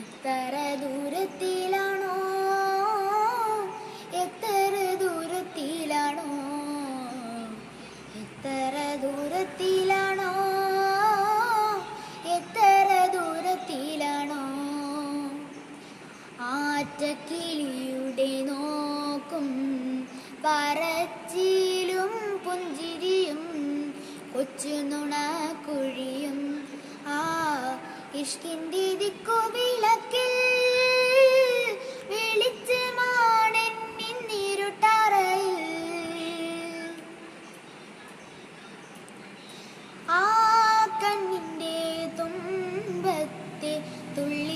എത്ര ദൂരത്തിലാണോ, എത്ര ദൂരത്തിലാണോ, എത്ര ദൂരത്തിലാണോ, എത്ര ദൂരത്തിലാണോ ആറ്റക്കിളിയുടെ നോക്കും പറച്ചിലും പുഞ്ചിരിയും കൊച്ചു നുണക്കുഴിയും ആ ഇഷ്കിൻ്റെ ദിക്കുവിളക്കിൽ വെളിച്ചമാണെന്നിരുട്ടറയിൽ ആ കണ്ണിൻ്റെ തുമ്പത്തെ തുള്ളി